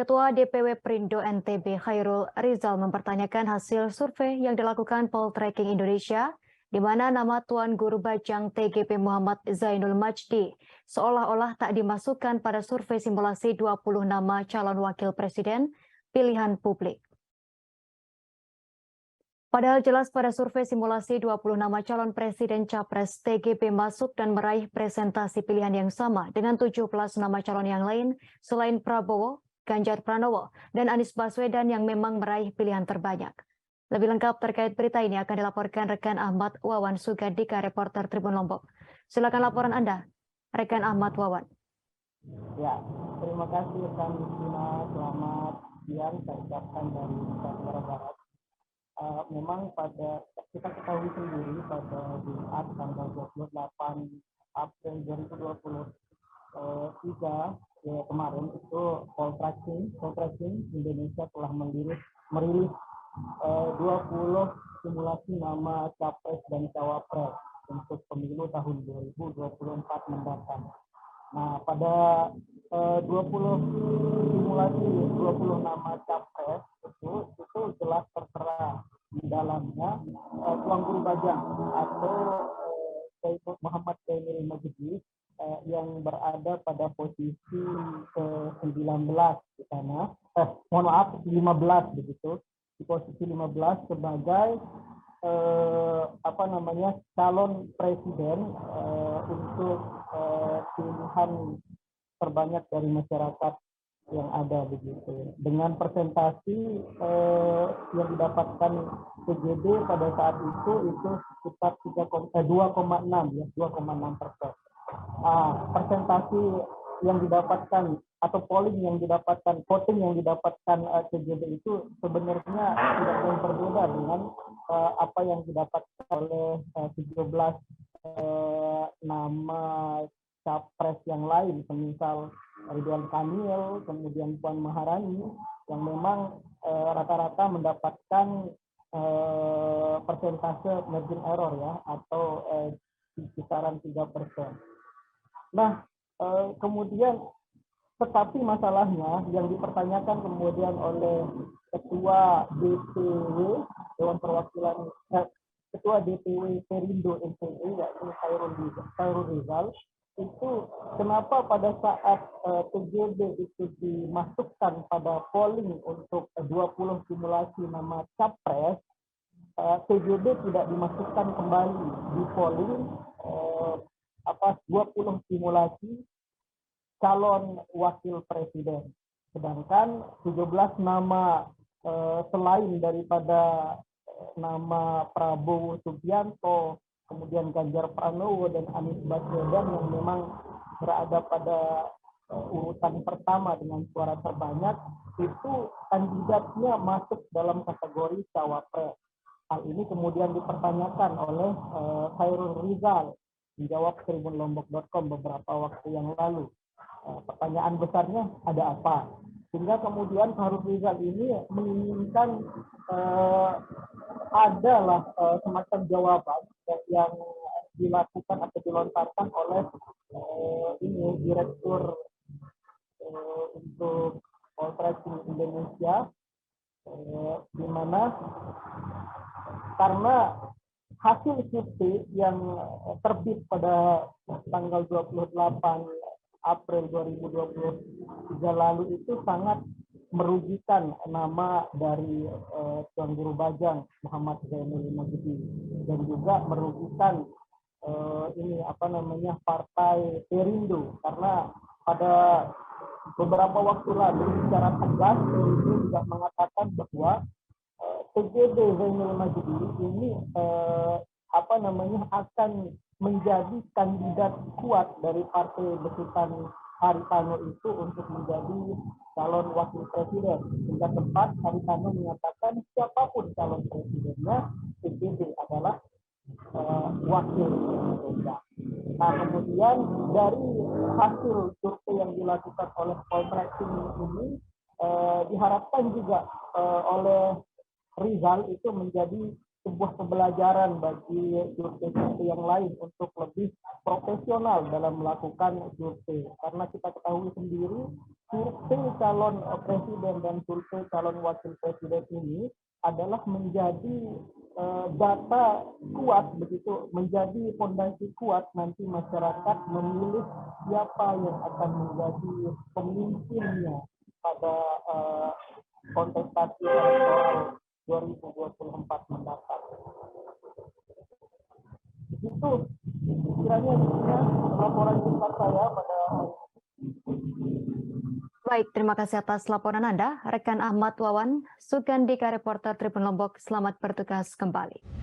Ketua DPW Perindo NTB Khairul Rizal mempertanyakan hasil survei yang dilakukan Poltreking Indonesia, di mana nama Tuan Guru Bajang TGP Muhammad Zainul Majdi seolah-olah tak dimasukkan pada survei simulasi 20 nama calon wakil presiden pilihan publik. Padahal jelas pada survei simulasi 20 nama calon presiden capres TGP masuk dan meraih presentasi pilihan yang sama dengan 17 nama calon yang lain selain Prabowo, Ganjar Pranowo, dan Anies Baswedan yang memang meraih pilihan terbanyak. Lebih lengkap terkait berita ini akan dilaporkan rekan Ahmad Wawan Sugandika, reporter Tribun Lombok. Silakan laporan Anda, rekan Ahmad Wawan. Ya, terima kasih rekan Dina. Selamat siang, saya ucapkan dari Nusa Tenggara Barat. Memang pada kita ketahui sendiri pada Jumat tanggal 28 April 2023 kemarin itu Poltreking Indonesia telah merilis 20 simulasi nama capres dan cawapres untuk pemilu tahun 2024 mendatang. Nah, pada 20 simulasi 20 nama capres itu jelas tertera di dalamnya Tuan Guru Bajang atau Muhammad Zainul Majdi yang berada pada posisi ke-19 di sana. Mohon maaf, 15 begitu. Di posisi 15 sebagai calon presiden untuk pilihan terbanyak dari masyarakat yang ada begitu, dengan presentasi yang didapatkan PJD pada saat itu sekitar 2,6 ya, 2,6%. Presentasi yang didapatkan atau voting yang didapatkan PJD itu sebenarnya tidak jauh berbeda dengan apa yang didapatkan oleh 17 nama capres yang lain, semisal Ridwan Kamil, kemudian Puan Maharani, yang memang rata-rata mendapatkan persentase margin error ya, atau kisaran 3%. Nah, kemudian tetapi masalahnya yang dipertanyakan kemudian oleh Ketua DPW Dewan Perwakilan Ketua DPW Perindo NTB yaitu Khairul Rizal, itu kenapa pada saat PJD itu dimasukkan pada polling untuk 20 simulasi nama capres, PJD tidak dimasukkan kembali di polling 20 simulasi calon wakil presiden. Sedangkan 17 nama selain daripada nama Prabowo Subianto, kemudian Ganjar Pranowo dan Anies Baswedan yang memang berada pada urutan pertama dengan suara terbanyak, itu kandidatnya masuk dalam kategori cawapres. Hal ini kemudian dipertanyakan oleh Khairul Rizal menjawab tribunlombok.com beberapa waktu yang lalu. Pertanyaan besarnya ada apa? Sehingga kemudian Khairul Rizal ini menginginkan adalah semacam jawaban yang dilakukan atau dilontarkan oleh Direktur untuk Poltreking Indonesia, di mana karena hasil survei yang terbit pada tanggal 28 April 2023 lalu itu sangat merugikan nama dari Tuan Guru Bajang Muhammad Zainul Majdi, dan juga merugikan Partai Perindo, karena pada beberapa waktu lalu secara tegas Perindo juga mengatakan bahwa PJD Zainul Majdi ini akan menjadi kandidat kuat dari partai besutan Haritano itu untuk menjadi calon wakil presiden. Hingga tempat Haritano mengatakan siapapun calon presidennya, PJD adalah wakil presiden. Nah, kemudian dari hasil survei yang dilakukan oleh Poltreking ini diharapkan juga oleh Rizal itu menjadi sebuah pembelajaran bagi survei-survei yang lain untuk lebih profesional dalam melakukan survei. Karena kita ketahui sendiri, survei calon presiden dan survei calon wakil presiden ini adalah menjadi data kuat begitu, menjadi fondasi kuat nanti masyarakat memilih siapa yang akan menjadi pemimpinnya pada kontestasi elektoral 2024 mendatang. Begitu kiranya laporan singkat saya pada hari ini. Baik, terima kasih atas laporan Anda, rekan Ahmad Wawan, Sugandika, reporter Tribun Lombok. Selamat bertugas kembali.